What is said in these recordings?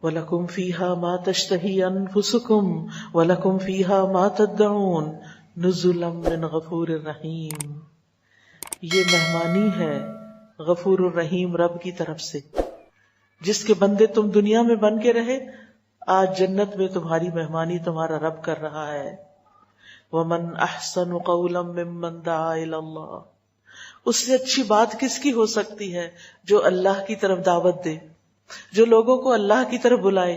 وَلَكُمْ فِيهَا مَا تَشْتَهِي أَنفُسُكُمْ وَلَكُمْ فِيهَا مَا تَدَّعُونَ نُزُلًا مِّنْ غَفُورٍ رَحِيمٍ. یہ مہمانی ہے غفور الرحیم رب کی طرف سے. جس کے بندے تم دنیا میں بن کے رہے، آج جنت میں تمہاری مہمانی تمہارا رب کر رہا ہے. وَمَنْ أَحْسَنُ قَوْلًا مِّمَّنْ دَعَا إِلَى اللَّهِ. اس سے اچھی بات کس کی ہو سکتی ہے جو اللہ کی طرف دعوت دے، جو لوگوں کو اللہ کی طرف بلائے.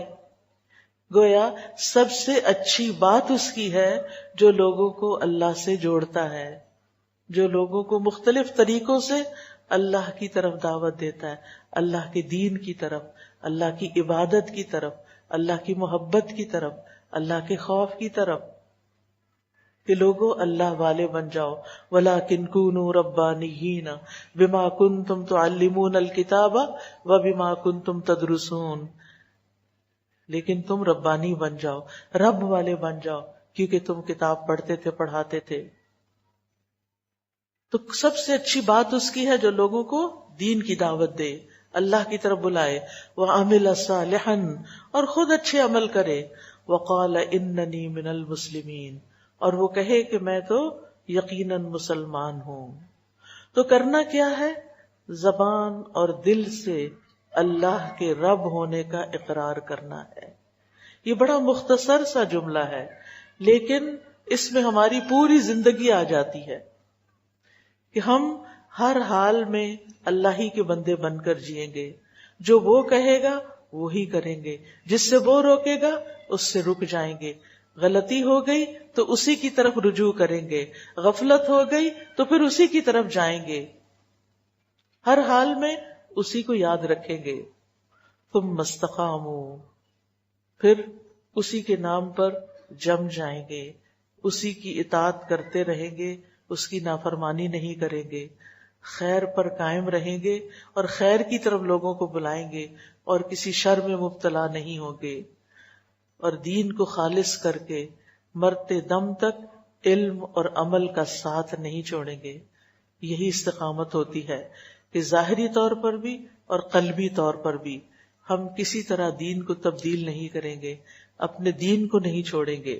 گویا سب سے اچھی بات اس کی ہے جو لوگوں کو اللہ سے جوڑتا ہے، جو لوگوں کو مختلف طریقوں سے اللہ کی طرف دعوت دیتا ہے، اللہ کے دین کی طرف، اللہ کی عبادت کی طرف، اللہ کی محبت کی طرف، اللہ کے خوف کی طرف، کہ لوگوں اللہ والے بن جاؤ. وَلَٰكِن كُونُوا رَبَّانِيِّينَ بِمَا كُنتُمْ تُعَلِّمُونَ الْكِتَابَ وَبِمَا كُنتُمْ تَدْرُسُونَ. لیکن تم ربانی بن جاؤ، رب والے بن جاؤ، کیونکہ تم کتاب پڑھتے تھے، پڑھاتے تھے. تو سب سے اچھی بات اس کی ہے جو لوگوں کو دین کی دعوت دے، اللہ کی طرف بلائے. وَعَمِلَ صَالِحًا، اور خود اچھے عمل کرے. وَقَالَ إِنَّنِي مِنَ الْمُسْلِمِينَ، اور وہ کہے کہ میں تو یقیناً مسلمان ہوں. تو کرنا کیا ہے؟ زبان اور دل سے اللہ کے رب ہونے کا اقرار کرنا ہے. یہ بڑا مختصر سا جملہ ہے، لیکن اس میں ہماری پوری زندگی آ جاتی ہے کہ ہم ہر حال میں اللہ ہی کے بندے بن کر جئیں گے. جو وہ کہے گا وہی کریں گے، جس سے وہ روکے گا اس سے رک جائیں گے. غلطی ہو گئی تو اسی کی طرف رجوع کریں گے، غفلت ہو گئی تو پھر اسی کی طرف جائیں گے، ہر حال میں اسی کو یاد رکھیں گے. ثم استقاموا، پھر اسی کے نام پر جم جائیں گے، اسی کی اطاعت کرتے رہیں گے، اس کی نافرمانی نہیں کریں گے، خیر پر قائم رہیں گے اور خیر کی طرف لوگوں کو بلائیں گے اور کسی شر میں مبتلا نہیں ہوں گے، اور دین کو خالص کر کے مرتے دم تک علم اور عمل کا ساتھ نہیں چھوڑیں گے. یہی استقامت ہوتی ہے کہ ظاہری طور پر بھی اور قلبی طور پر بھی ہم کسی طرح دین کو تبدیل نہیں کریں گے، اپنے دین کو نہیں چھوڑیں گے.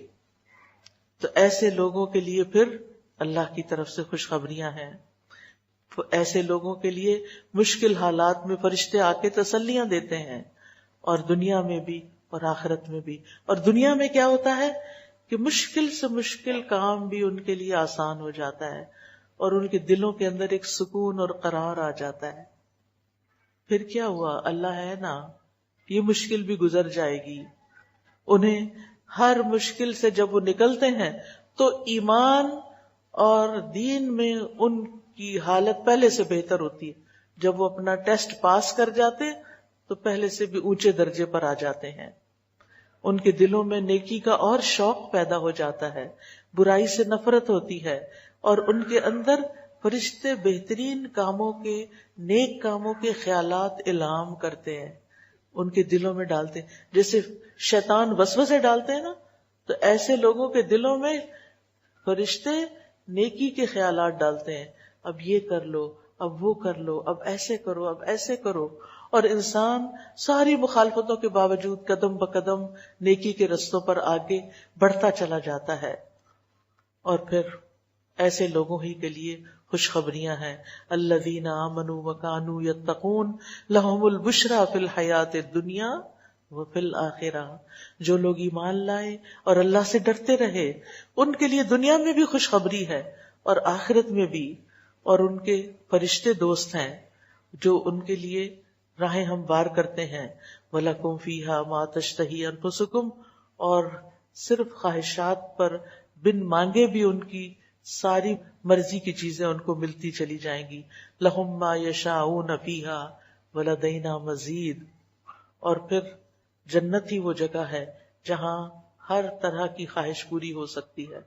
تو ایسے لوگوں کے لیے پھر اللہ کی طرف سے خوشخبریاں ہیں. ایسے لوگوں کے لیے مشکل حالات میں فرشتے آ کے تسلیاں دیتے ہیں، اور دنیا میں بھی اور آخرت میں بھی. اور دنیا میں کیا ہوتا ہے کہ مشکل سے مشکل کام بھی ان کے لیے آسان ہو جاتا ہے، اور ان کے دلوں کے اندر ایک سکون اور قرار آ جاتا ہے. پھر کیا ہوا؟ اللہ ہے نا، یہ مشکل بھی گزر جائے گی. انہیں ہر مشکل سے جب وہ نکلتے ہیں تو ایمان اور دین میں ان کی حالت پہلے سے بہتر ہوتی ہے. جب وہ اپنا ٹیسٹ پاس کر جاتے تو پہلے سے بھی اونچے درجے پر آ جاتے ہیں. ان کے دلوں میں نیکی کا اور شوق پیدا ہو جاتا ہے، برائی سے نفرت ہوتی ہے، اور ان کے اندر فرشتے بہترین کاموں کے، نیک کاموں کے خیالات الہام کرتے ہیں، ان کے دلوں میں ڈالتے ہیں. جیسے شیطان وسوسے ڈالتے ہیں نا، تو ایسے لوگوں کے دلوں میں فرشتے نیکی کے خیالات ڈالتے ہیں. اب یہ کر لو، اب وہ کر لو، اب ایسے کرو، اب ایسے کرو. اور انسان ساری مخالفتوں کے باوجود قدم بقدم نیکی کے رستوں پر آگے بڑھتا چلا جاتا ہے. اور پھر ایسے لوگوں ہی کے لیے خوشخبریاں ہیں. الذین آمنوا وکانوا یتقون لہم البشری فی الحیات الدنیا وفی الآخرہ. جو لوگ ایمان لائے اور اللہ سے ڈرتے رہے، ان کے لیے دنیا میں بھی خوشخبری ہے اور آخرت میں بھی. اور ان کے فرشتے دوست ہیں جو ان کے لیے راہیں ہموار کرتے ہیں. وَلَكُمْ فِيهَا مَا تَشْتَهِي أَنفُسُكُمْ، اور صرف خواہشات پر بن مانگے بھی ان کی ساری مرضی کی چیزیں ان کو ملتی چلی جائیں گی. لَهُمْ مَا يَشَاءُونَ فِيهَا وَلَدَيْنَا مَزِيدٌ. اور پھر جنت ہی وہ جگہ ہے جہاں ہر طرح کی خواہش پوری ہو سکتی ہے.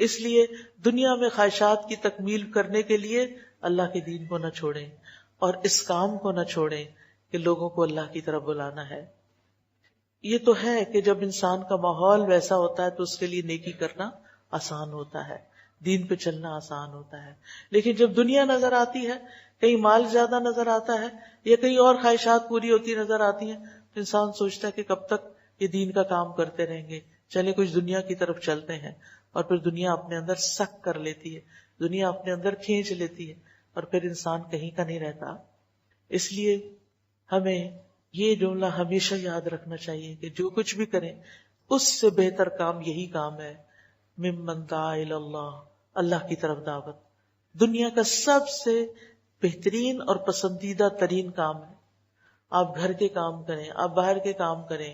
اس لیے دنیا میں خواہشات کی تکمیل کرنے کے لیے اللہ کے دین کو نہ چھوڑیں، اور اس کام کو نہ چھوڑیں کہ لوگوں کو اللہ کی طرف بلانا ہے. یہ تو ہے کہ جب انسان کا ماحول ویسا ہوتا ہے تو اس کے لیے نیکی کرنا آسان ہوتا ہے. دین پہ چلنا آسان ہوتا ہے. لیکن جب دنیا نظر آتی ہے، کہیں مال زیادہ نظر آتا ہے یا کہیں اور خواہشات پوری ہوتی نظر آتی ہیں، تو انسان سوچتا ہے کہ کب تک یہ دین کا کام کرتے رہیں گے، چلے کچھ دنیا کی طرف چلتے ہیں. اور پھر دنیا اپنے اندر سک کر لیتی ہے، دنیا اپنے اندر کھینچ لیتی ہے، اور پھر انسان کہیں کا نہیں رہتا. اس لیے ہمیں یہ جملہ ہمیشہ یاد رکھنا چاہیے کہ جو کچھ بھی کریں اس سے بہتر کام یہی کام ہے، ممن دعا الی اللہ، اللہ کی طرف دعوت. دنیا کا سب سے بہترین اور پسندیدہ ترین کام ہے. آپ گھر کے کام کریں، آپ باہر کے کام کریں،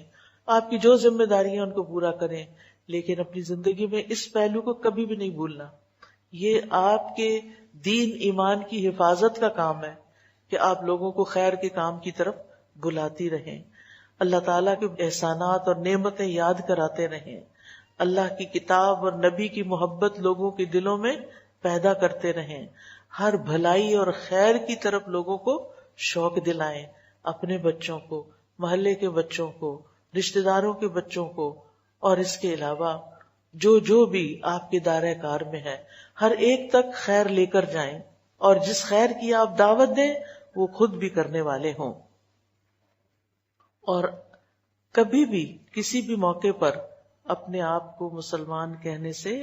آپ کی جو ذمہ داریاں ان کو پورا کریں، لیکن اپنی زندگی میں اس پہلو کو کبھی بھی نہیں بھولنا. یہ آپ کے دین ایمان کی حفاظت کا کام ہے کہ آپ لوگوں کو خیر کے کام کی طرف بلاتی رہیں، اللہ تعالیٰ کے احسانات اور نعمتیں یاد کراتے رہیں، اللہ کی کتاب اور نبی کی محبت لوگوں کے دلوں میں پیدا کرتے رہیں، ہر بھلائی اور خیر کی طرف لوگوں کو شوق دلائیں، اپنے بچوں کو، محلے کے بچوں کو، رشتہ داروں کے بچوں کو، اور اس کے علاوہ جو بھی آپ کے دائرہ کار میں ہے ہر ایک تک خیر لے کر جائیں، اور جس خیر کی آپ دعوت دیں وہ خود بھی کرنے والے ہوں. اور کبھی بھی کسی بھی موقع پر اپنے آپ کو مسلمان کہنے سے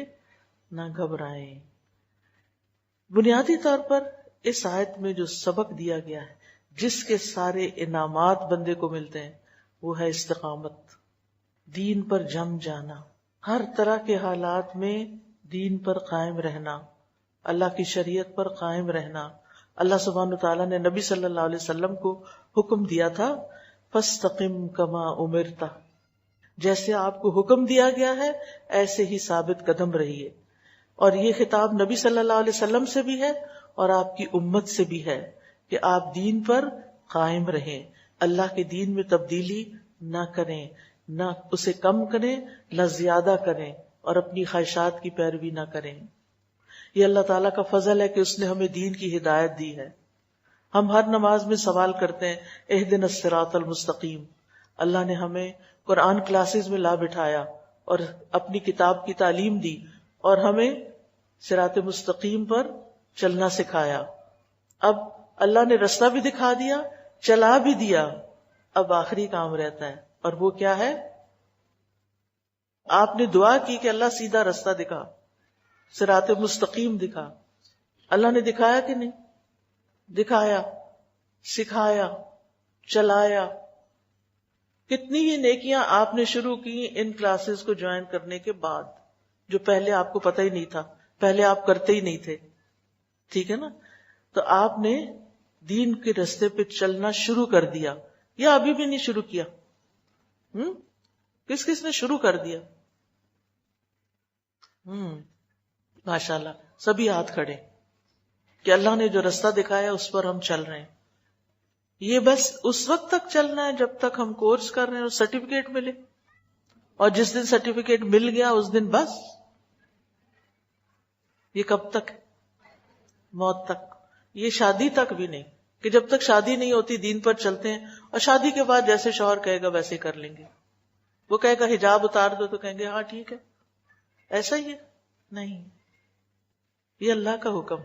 نہ گھبرائیں. بنیادی طور پر اس آیت میں جو سبق دیا گیا ہے، جس کے سارے انعامات بندے کو ملتے ہیں، وہ ہے استقامت، دین پر جم جانا، ہر طرح کے حالات میں دین پر قائم رہنا، اللہ کی شریعت پر قائم رہنا. اللہ سبحانہ وتعالیٰ نے نبی صلی اللہ علیہ وسلم کو حکم دیا تھا فاستقم کما امرت، جیسے آپ کو حکم دیا گیا ہے ایسے ہی ثابت قدم رہیے. اور یہ خطاب نبی صلی اللہ علیہ وسلم سے بھی ہے اور آپ کی امت سے بھی ہے کہ آپ دین پر قائم رہیں، اللہ کے دین میں تبدیلی نہ کریں، نہ اسے کم کریں نہ زیادہ کریں، اور اپنی خواہشات کی پیروی نہ کریں. یہ اللہ تعالیٰ کا فضل ہے کہ اس نے ہمیں دین کی ہدایت دی ہے. ہم ہر نماز میں سوال کرتے ہیں اہدنا الصراط المستقیم. اللہ نے ہمیں قرآن کلاسز میں لا بٹھایا اور اپنی کتاب کی تعلیم دی اور ہمیں صراط مستقیم پر چلنا سکھایا. اب اللہ نے رستہ بھی دکھا دیا، چلا بھی دیا، اب آخری کام رہتا ہے، اور وہ کیا ہے؟ آپ نے دعا کی کہ اللہ سیدھا رستہ دکھا، صراط مستقیم دکھا. اللہ نے دکھایا کہ نہیں؟ دکھایا، سکھایا، چلایا. کتنی ہی نیکیاں آپ نے شروع کی ان کلاسز کو جوائن کرنے کے بعد، جو پہلے آپ کو پتہ ہی نہیں تھا، پہلے آپ کرتے ہی نہیں تھے. ٹھیک ہے نا؟ تو آپ نے دین کے رستے پہ چلنا شروع کر دیا یا ابھی بھی نہیں شروع کیا؟ کس کس نے شروع کر دیا؟ ماشاءاللہ سبھی ہاتھ کھڑے کہ اللہ نے جو رستہ دکھایا اس پر ہم چل رہے ہیں. یہ بس اس وقت تک چلنا ہے جب تک ہم کورس کر رہے ہیں اور سرٹیفکیٹ ملے، اور جس دن سرٹیفکیٹ مل گیا اس دن بس. یہ کب تک؟ موت تک. یہ شادی تک بھی نہیں کہ جب تک شادی نہیں ہوتی دین پر چلتے ہیں، اور شادی کے بعد جیسے شوہر کہے گا ویسے کر لیں گے. وہ کہے گا حجاب اتار دو تو کہیں گے ہاں ٹھیک ہے. ایسا ہی ہے؟ نہیں، یہ اللہ کا حکم.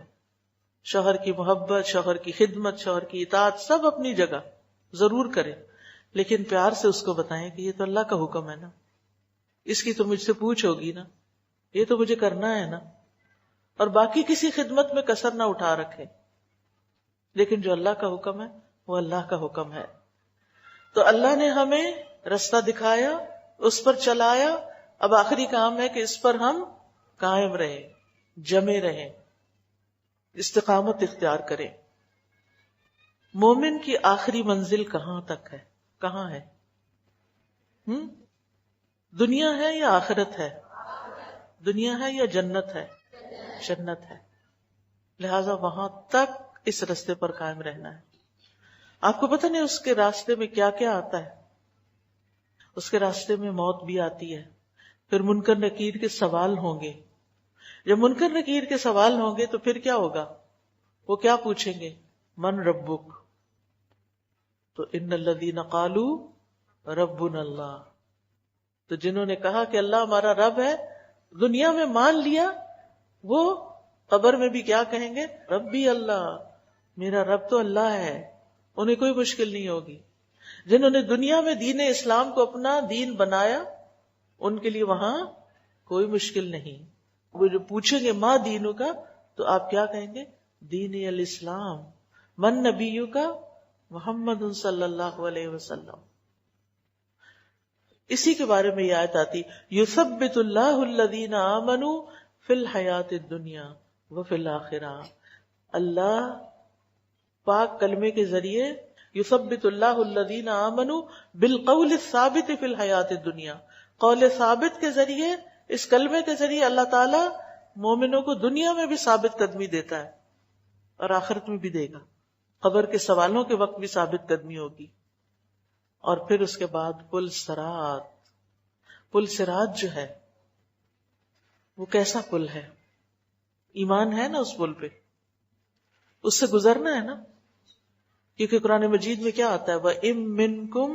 شوہر کی محبت، شوہر کی خدمت، شوہر کی اطاعت سب اپنی جگہ ضرور کریں، لیکن پیار سے اس کو بتائیں کہ یہ تو اللہ کا حکم ہے نا، اس کی تو مجھ سے پوچھ ہوگی نا، یہ تو مجھے کرنا ہے نا. اور باقی کسی خدمت میں کسر نہ اٹھا رکھے، لیکن جو اللہ کا حکم ہے وہ اللہ کا حکم ہے. تو اللہ نے ہمیں رستہ دکھایا، اس پر چلایا. اب آخری کام ہے کہ اس پر ہم قائم رہیں، جمے رہیں، استقامت اختیار کریں. مومن کی آخری منزل کہاں تک ہے؟ کہاں ہے؟ دنیا ہے یا آخرت ہے؟ دنیا ہے یا جنت ہے؟ جنت ہے. لہذا وہاں تک اس راستے پر قائم رہنا ہے. آپ کو پتہ نہیں اس کے راستے میں کیا کیا آتا ہے. اس کے راستے میں موت بھی آتی ہے، پھر منکر نکیر کے سوال ہوں گے. جب منکر نکیر کے سوال ہوں گے تو پھر کیا ہوگا؟ وہ کیا پوچھیں گے؟ من ربک؟ تو ان الذین قالوا ربنا اللہ. تو جنہوں نے کہا کہ اللہ ہمارا رب ہے، دنیا میں مان لیا وہ قبر میں بھی کیا کہیں گے؟ ربی اللہ، میرا رب تو اللہ ہے، انہیں کوئی مشکل نہیں ہوگی. جنہوں نے دنیا میں دین اسلام کو اپنا دین بنایا ان کے لیے وہاں کوئی مشکل نہیں. وہ جو پوچھیں گے ماں دینوں کا، تو آپ کیا کہیں گے؟ دین الاسلام. من نبیوں کا؟ محمد صلی اللہ علیہ وسلم. اسی کے بارے میں یہ آیت آتی یثبت اللہ الذین آمنوا فی الحیات الدنیا وفی الآخرہ. اللہ پاک کلمے کے ذریعے یثبت اللہ الذین آمنوا بالقول الثابت فی الحیات الدنیا، قول ثابت کے ذریعے، اس کلمے کے ذریعے اللہ تعالی مومنوں کو دنیا میں بھی ثابت قدمی دیتا ہے اور آخرت میں بھی دے گا. قبر کے سوالوں کے وقت بھی ثابت قدمی ہوگی. اور پھر اس کے بعد پل صراط. پل صراط جو ہے وہ کیسا پل ہے؟ ایمان ہے نا اس پل پہ، اس سے گزرنا ہے نا. کیونکہ قرآن مجید میں کیا آتا ہے؟ وَإِن مِّنكُمْ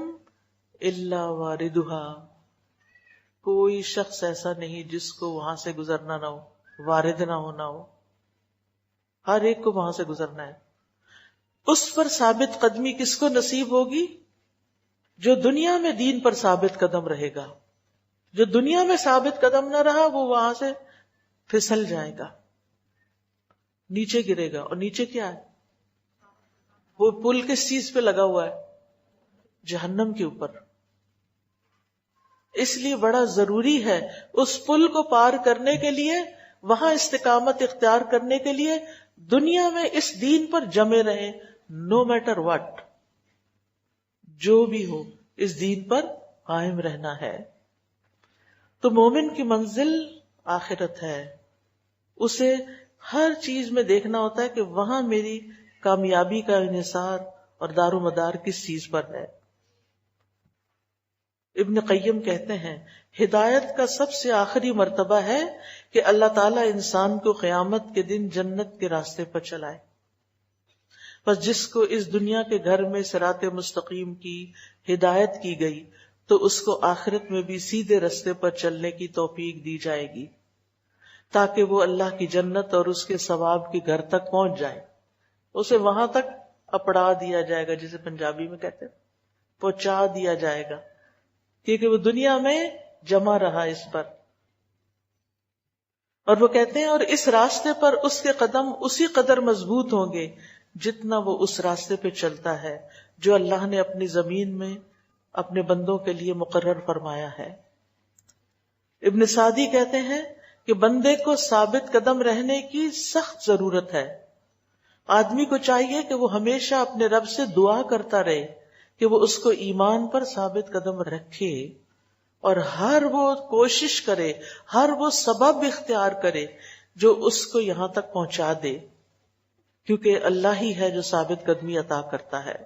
إِلَّا وَارِدُهَا. کوئی شخص ایسا نہیں جس کو وہاں سے گزرنا نہ ہو، وارد نہ ہونا ہو. ہر ایک کو وہاں سے گزرنا ہے. اس پر ثابت قدمی کس کو نصیب ہوگی؟ جو دنیا میں دین پر ثابت قدم رہے گا. جو دنیا میں ثابت قدم نہ رہا وہ وہاں سے پھسل جائے گا، نیچے گرے گا. اور نیچے کیا ہے؟ وہ پل کس چیز پہ لگا ہوا ہے؟ جہنم کے اوپر. اس لیے بڑا ضروری ہے اس پل کو پار کرنے کے لیے، وہاں استقامت اختیار کرنے کے لیے دنیا میں اس دین پر جمے رہیں، نو میٹر واٹ، جو بھی ہو اس دین پر قائم رہنا ہے. تو مومن کی منزل آخرت ہے. اسے ہر چیز میں دیکھنا ہوتا ہے کہ وہاں میری کامیابی کا انحصار اور دار و مدار کس چیز پر ہے. ابن قیم کہتے ہیں ہدایت کا سب سے آخری مرتبہ ہے کہ اللہ تعالیٰ انسان کو قیامت کے دن جنت کے راستے پر چلائے. بس جس کو اس دنیا کے گھر میں صراط مستقیم کی ہدایت کی گئی تو اس کو آخرت میں بھی سیدھے راستے پر چلنے کی توفیق دی جائے گی، تاکہ وہ اللہ کی جنت اور اس کے ثواب کے گھر تک پہنچ جائے. اسے وہاں تک اپڑا دیا جائے گا، جسے پنجابی میں کہتے ہیں، پہنچا دیا جائے گا، کیونکہ وہ دنیا میں جمع رہا اس پر. اور وہ کہتے ہیں اور اس راستے پر اس کے قدم اسی قدر مضبوط ہوں گے جتنا وہ اس راستے پہ چلتا ہے جو اللہ نے اپنی زمین میں اپنے بندوں کے لیے مقرر فرمایا ہے. ابن سعدی کہتے ہیں کہ بندے کو ثابت قدم رہنے کی سخت ضرورت ہے. آدمی کو چاہیے کہ وہ ہمیشہ اپنے رب سے دعا کرتا رہے کہ وہ اس کو ایمان پر ثابت قدم رکھے، اور ہر وہ کوشش کرے، ہر وہ سبب اختیار کرے جو اس کو یہاں تک پہنچا دے، کیونکہ اللہ ہی ہے جو ثابت قدمی عطا کرتا ہے.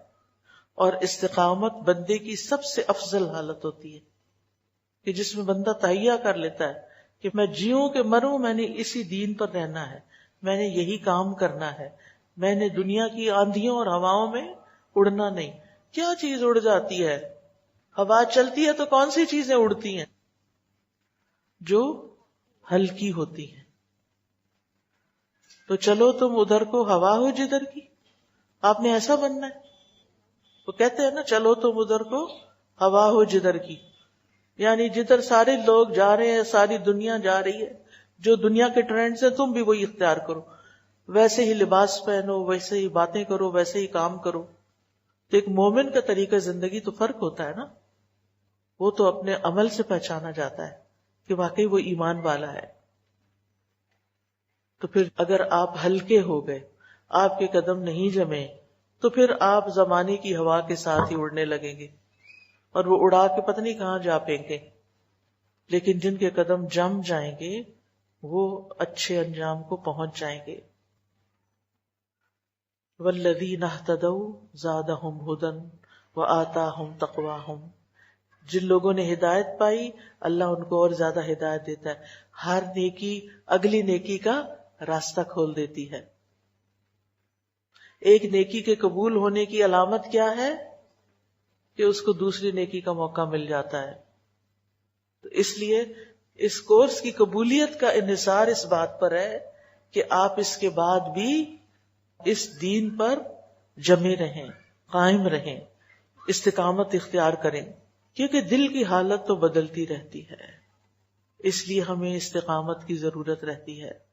اور استقامت بندے کی سب سے افضل حالت ہوتی ہے کہ جس میں بندہ تہیہ کر لیتا ہے کہ میں جیوں کہ مروں میں نے اسی دین پر رہنا ہے، میں نے یہی کام کرنا ہے، میں نے دنیا کی آندھیوں اور ہواؤں میں اڑنا نہیں. کیا چیز اڑ جاتی ہے؟ ہوا چلتی ہے تو کون سی چیزیں اڑتی ہیں؟ جو ہلکی ہوتی ہیں. تو چلو تم ادھر کو ہوا ہو جدھر کی، آپ نے ایسا بننا ہے. وہ کہتے ہیں نا چلو تم ادھر کو ہوا ہو جدھر کی، یعنی جدھر سارے لوگ جا رہے ہیں، ساری دنیا جا رہی ہے، جو دنیا کے ٹرینڈز ہیں تم بھی وہی اختیار کرو، ویسے ہی لباس پہنو، ویسے ہی باتیں کرو، ویسے ہی کام کرو. تو ایک مومن کا طریقہ زندگی تو فرق ہوتا ہے نا. وہ تو اپنے عمل سے پہچانا جاتا ہے کہ واقعی وہ ایمان والا ہے. تو پھر اگر آپ ہلکے ہو گئے، آپ کے قدم نہیں جمے، تو پھر آپ زمانے کی ہوا کے ساتھ ہی اڑنے لگیں گے اور وہ اڑا کے پتہ نہیں کہاں جا پھینکیں. لیکن جن کے قدم جم جائیں گے وہ اچھے انجام کو پہنچ جائیں گے. والذین اہتدوا زادہم ھدی وآتاہم تقواہم. جن لوگوں نے ہدایت پائی اللہ ان کو اور زیادہ ہدایت دیتا ہے. ہر نیکی اگلی نیکی کا راستہ کھول دیتی ہے. ایک نیکی کے قبول ہونے کی علامت کیا ہے؟ کہ اس کو دوسری نیکی کا موقع مل جاتا ہے. تو اس لیے اس کورس کی قبولیت کا انحصار اس بات پر ہے کہ آپ اس کے بعد بھی اس دین پر جمے رہیں، قائم رہیں، استقامت اختیار کریں، کیونکہ دل کی حالت تو بدلتی رہتی ہے، اس لیے ہمیں استقامت کی ضرورت رہتی ہے.